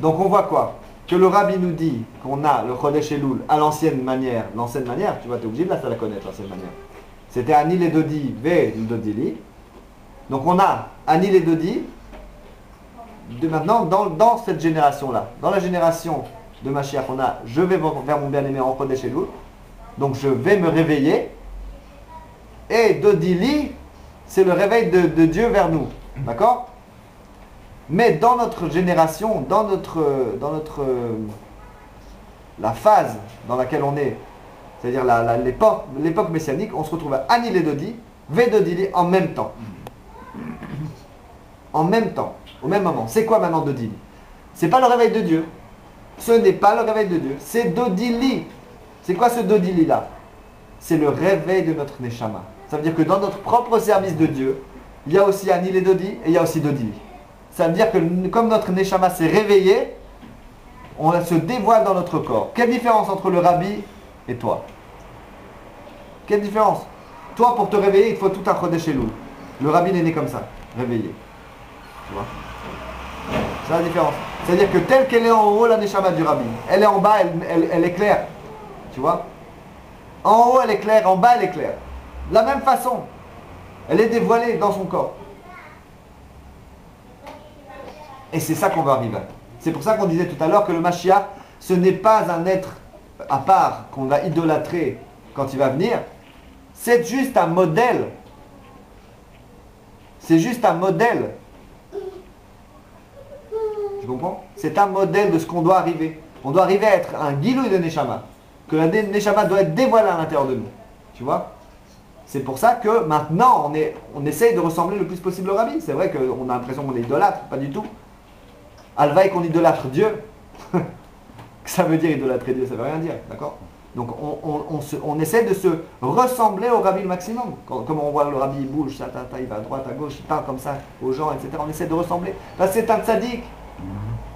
Donc on voit quoi? Que le Rabbi nous dit qu'on a le Chodesh Elul à l'ancienne manière. L'ancienne manière, tu vois, tu es obligé de la connaître, l'ancienne manière. C'était Ani les Dodi, Ve Dodili. Donc on a Ani les Dodi, maintenant dans cette génération-là. Dans la génération de Mashiach, on a je vais vers mon bien-aimé en Chodesh Elul. Donc je vais me réveiller. Et Dodili, c'est le réveil de Dieu vers nous. D'accord? Mais dans notre génération, dans la phase dans laquelle on est, c'est-à-dire l'époque messianique, on se retrouve à Ani les Dodi, Ve Dodili en même temps. En même temps, au même moment. C'est quoi maintenant Dodili? C'est pas le réveil de Dieu. Ce n'est pas le réveil de Dieu. C'est Dodili. C'est quoi ce Dodili là? C'est le réveil de notre Neshama. Ça veut dire que dans notre propre service de Dieu, il y a aussi Ani les Dodi et il y a aussi Dodili. Ça veut dire que comme notre Neshama s'est réveillé, on se dévoile dans notre corps. Quelle différence entre le Rabbi et toi? Quelle différence? Toi, pour te réveiller, il faut tout un Chodesh Elul. Le Rabbi n'est né comme ça, réveillé. Tu vois? C'est la différence. C'est-à-dire que telle qu'elle est en haut, la Neshama du Rabbi, elle est en bas, elle est claire. Tu vois? En haut, elle est claire, en bas, elle est claire. De la même façon, elle est dévoilée dans son corps. Et c'est ça qu'on va arriver. C'est pour ça qu'on disait tout à l'heure que le Mashiach, ce n'est pas un être à part qu'on va idolâtrer quand il va venir. C'est juste un modèle. C'est juste un modèle. Tu comprends? C'est un modèle de ce qu'on doit arriver. On doit arriver à être un Gilouï de Neshama. Que la Neshama doit être dévoilée à l'intérieur de nous. Tu vois? C'est pour ça que maintenant, on essaye de ressembler le plus possible au Rabbi. C'est vrai qu'on a l'impression qu'on est idolâtre, pas du tout. Alvaï qu'on idolâtre Dieu. Ça veut dire idolâtrer Dieu, ça veut rien dire, d'accord? Donc on essaie de se ressembler au Rabbi le maximum. Comme on voit le Rabbi, il bouge, il va à droite, à gauche, il parle comme ça aux gens, etc. On essaie de ressembler. Là, c'est un tzaddik.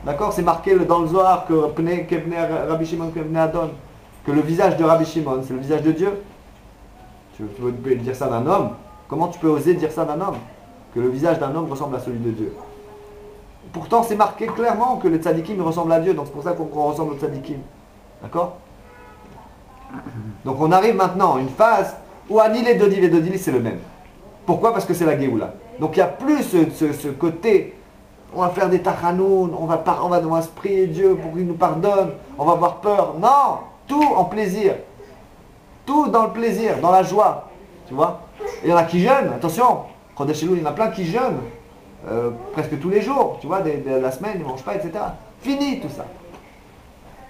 D'accord? C'est marqué dans le Zohar que Rabbi Shimon Adon, que le visage de Rabbi Shimon, c'est le visage de Dieu. Tu peux dire ça d'un homme? Comment tu peux oser dire ça d'un homme? Que le visage d'un homme ressemble à celui de Dieu. Pourtant, c'est marqué clairement que le tzadikim ressemble à Dieu, donc c'est pour ça qu'on ressemble au tzadikim. D'accord? Donc on arrive maintenant à une phase où Ani et Dodili, c'est le même. Pourquoi? Parce que c'est la Géoula. Donc il n'y a plus ce côté, on va faire des tachanoun, on va se prier Dieu pour qu'il nous pardonne, on va avoir peur. Non! Tout en plaisir. Tout dans le plaisir, dans la joie. Tu vois? Et il y en a qui jeûnent, attention. Chodesh Elul, il y en a plein qui jeûnent. Presque tous les jours, tu vois, de la semaine, ils ne mangent pas, etc. Fini tout ça.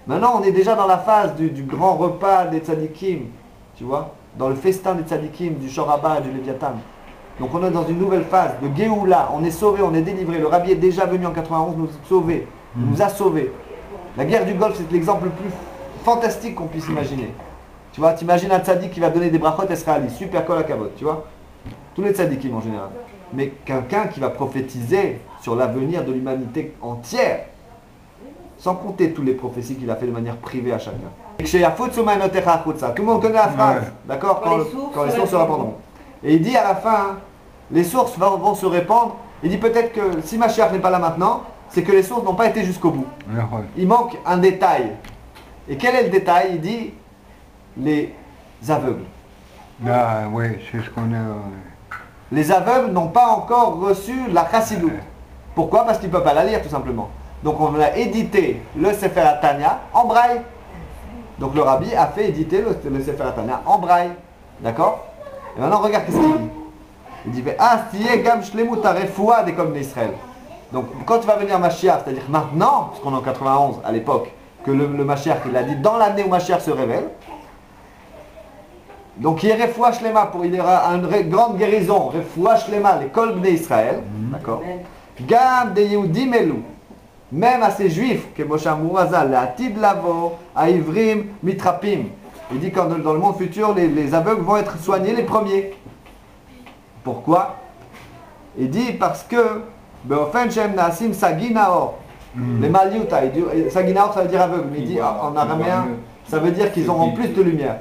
Maintenant, on est déjà dans la phase du grand repas des tzadikim, tu vois, dans le festin des tzadikim, du Shoraba et du Léviathan. Donc on est dans une nouvelle phase de Géoula, on est sauvé, on est délivré. Le Rabbi est déjà venu en 91 nous sauver, nous a sauvés. La guerre du Golfe, c'est l'exemple le plus fantastique qu'on puisse imaginer. Tu vois, t'imagines un tzadik qui va donner des brachot Esraëli, super kol hakavod, tu vois. Tous les tzadikim en général. Mais quelqu'un qui va prophétiser sur l'avenir de l'humanité entière, sans compter toutes les prophéties qu'il a fait de manière privée à chacun. Tout le monde connaît la phrase, d'accord, quand les sources se répandront. Et il dit à la fin, les sources vont se répandre. Il dit peut-être que si Mashiach n'est pas là maintenant, c'est que les sources n'ont pas été jusqu'au bout. Il manque un détail. Et quel est le détail? Il dit les aveugles. Ah oui, c'est ce qu'on a... Les aveugles n'ont pas encore reçu la chassidut. Pourquoi? Parce qu'ils ne peuvent pas la lire tout simplement. Donc on a édité le Sefer HaTanya en braille. Donc le Rabbi a fait éditer le Sefer HaTanya en braille. D'accord? Et maintenant regarde qu'est-ce qu'il dit. Il dit gam shlemut harefoua d'école d'Israël. Donc quand tu vas venir Mashiach, c'est-à-dire maintenant, parce qu'on est en 91 à l'époque, que le Mashiach, il a dit dans l'année où Mashiach se révèle. Donc il y a refoua shlema, il y aura une grande guérison, refoua shlema, l'école d'Israël. D'accord? Gam de Yehudim elou. Même à ces juifs, que Moshe Mouazal, la Atid Lavo, à Ivrim, Mitrapim. Il dit que dans le monde futur, les aveugles vont être soignés les premiers. Pourquoi? Il dit parce que, Beofen Shem Nasim Saginaor, les Maliuta, Saginaor ça veut dire aveugle, mais il dit en araméen, ça veut dire qu'ils auront plus de lumière.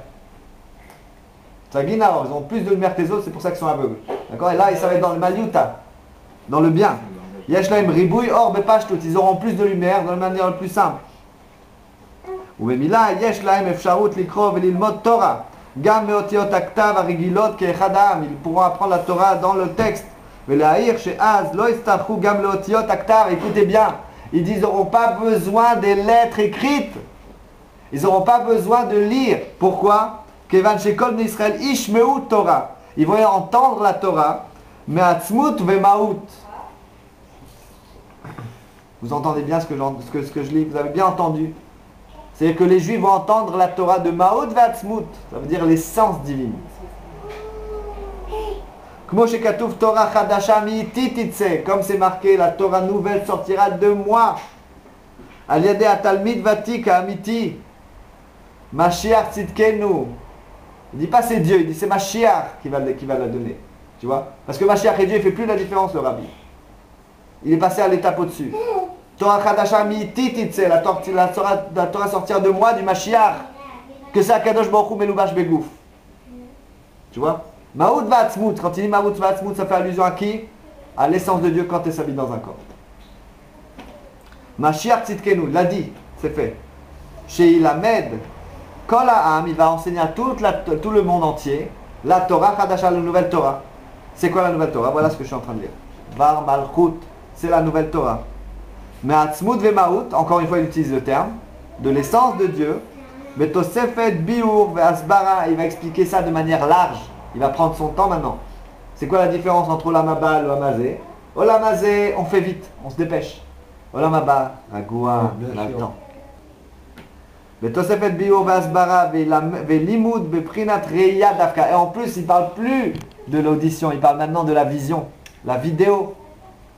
Saginaor, ils ont plus de lumière que les autres, c'est pour ça qu'ils sont aveugles. D'accord? Et là, ça va être dans le Maliuta, dans le bien. Yesh lahem ribouy or bepashtut. Ils auront plus de lumière de la manière la plus simple. ובמילה יש להם אפשרות לקרוא וללמוד תורה גם מאותיות הכתב הרגילות כאחד העם. Ils pourront apprendre la Torah dans le texte ולהעיר שאז לא יצטרכו גם לאותיות הכתב. Écoutez bien, ils disent ils n'auront pas besoin des lettres écrites, ils n'auront pas besoin de lire. Pourquoi? כיוון שכל בני ישראל ישמעו תורה, ils vont entendre la Torah מעצמות ומהות. Vous entendez bien ce que je lis? Vous avez bien entendu? C'est-à-dire que les Juifs vont entendre la Torah de Maout Vatzmut, ça veut dire l'essence divine. Comme c'est marqué, la Torah nouvelle sortira de moi. Al-Yadeh Atalmid Vatik Amiti, Mashiach Tzidkenu. Il ne dit pas c'est Dieu, il dit c'est Mashiach qui va la donner. Tu vois? Parce que Mashiach et Dieu, il ne fait plus la différence, le Rabbi. Il est passé à l'étape au-dessus. Torah Chadasha mitititse, la Torah sortir de moi, du Mashiach, que c'est Akadosh Baruch Hu Melubash Begouf. Tu vois? Maout Vatzmut, quand il dit Maout Vatzmut, ça fait allusion à qui? À l'essence de Dieu quand elle s'habille dans un corps. Mashiach Tzidkenu, l'a dit, c'est fait. Chez Ilamed, Kol Ha'am, il va enseigner à tout le monde entier la Torah Chadasha, la nouvelle Torah. C'est quoi la nouvelle Torah? Voilà ce que je suis en train de lire. Var Malchut, c'est la nouvelle Torah. Mais Atzmut Vemaout, encore une fois il utilise le terme, de l'essence de Diur. Mais Tosefet Biur Ve'asbara, il va expliquer ça de manière large. Il va prendre son temps maintenant. C'est quoi la différence entre Olam Haba et Olam Hazeh? Olam Hazeh, on fait vite, on se dépêche. Olam Haba, Ragoua, on a le temps. Mais Tosefet Biur Ve'asbara Ve'limud Beprinat Reya Dafka. Et en plus, il ne parle plus de l'audition, il parle maintenant de la vision, la vidéo.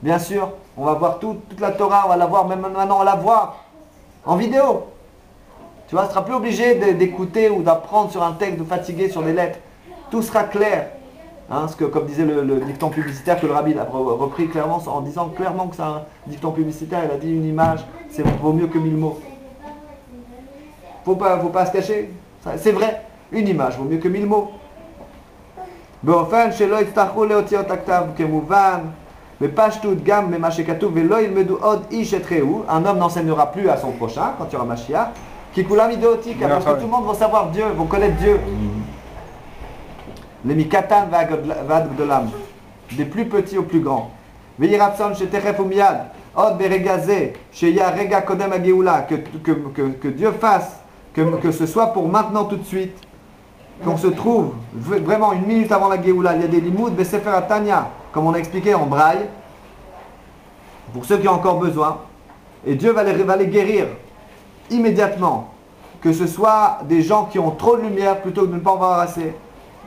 Bien sûr, on va voir toute la Torah, on va la voir, même maintenant on la voit en vidéo. Tu vois, on ne sera plus obligé d'écouter ou d'apprendre sur un texte, de fatiguer sur des lettres. Tout sera clair. Hein, ce que, comme disait le dicton publicitaire que le Rabbi a repris clairement, en disant clairement que c'est un dicton publicitaire, il a dit une image, vaut mieux que 1000 mots. Faut pas se cacher. C'est vrai, une image vaut mieux que 1000 mots. באופן שלא יצטרכו לאותיות הכתב כמובן בפשטות גם ממה שכתוב ולא ילמדו עוד איש את רעהו. Un homme n'enseignera plus à son prochain quand il y aura Mashiach כי כולם idéotiques, parce que tout le monde va savoir Dieu, vont connaître Dieu. Les mikatan ועד גדולם, des plus petits aux plus grands. ויהי רצון שתכף ומיד עוד ברגע זה שיהיה הרגע קודם הגאולה, que Dieu fasse que ce soit pour maintenant tout de suite, qu'on se trouve vraiment une minute avant la Géoula. Il y a des limoud, des Sefer Tanya, comme on a expliqué en braille, pour ceux qui ont encore besoin. Et Dieu va les guérir immédiatement. Que ce soit des gens qui ont trop de lumière plutôt que de ne pas en avoir assez,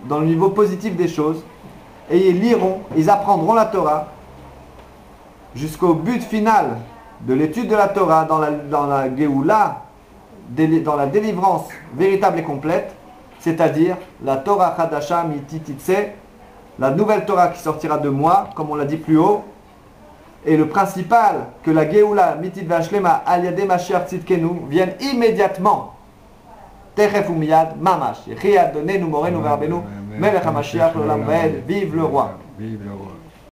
dans le niveau positif des choses. Et ils liront, ils apprendront la Torah jusqu'au but final de l'étude de la Torah dans la Géoula, dans la délivrance véritable et complète. C'est-à-dire la Torah Chadasha mitititse, la nouvelle Torah qui sortira de moi, comme on l'a dit plus haut, et le principal, que la Geoula mitit vashlema al yadeh Mashiach tzidkenu vienne immédiatement. Techef umiyad mamash. Yechiyad donenu morenu ve'arbenu melech HaMashiach l'olam va'ed. Vive le roi. Vive le roi.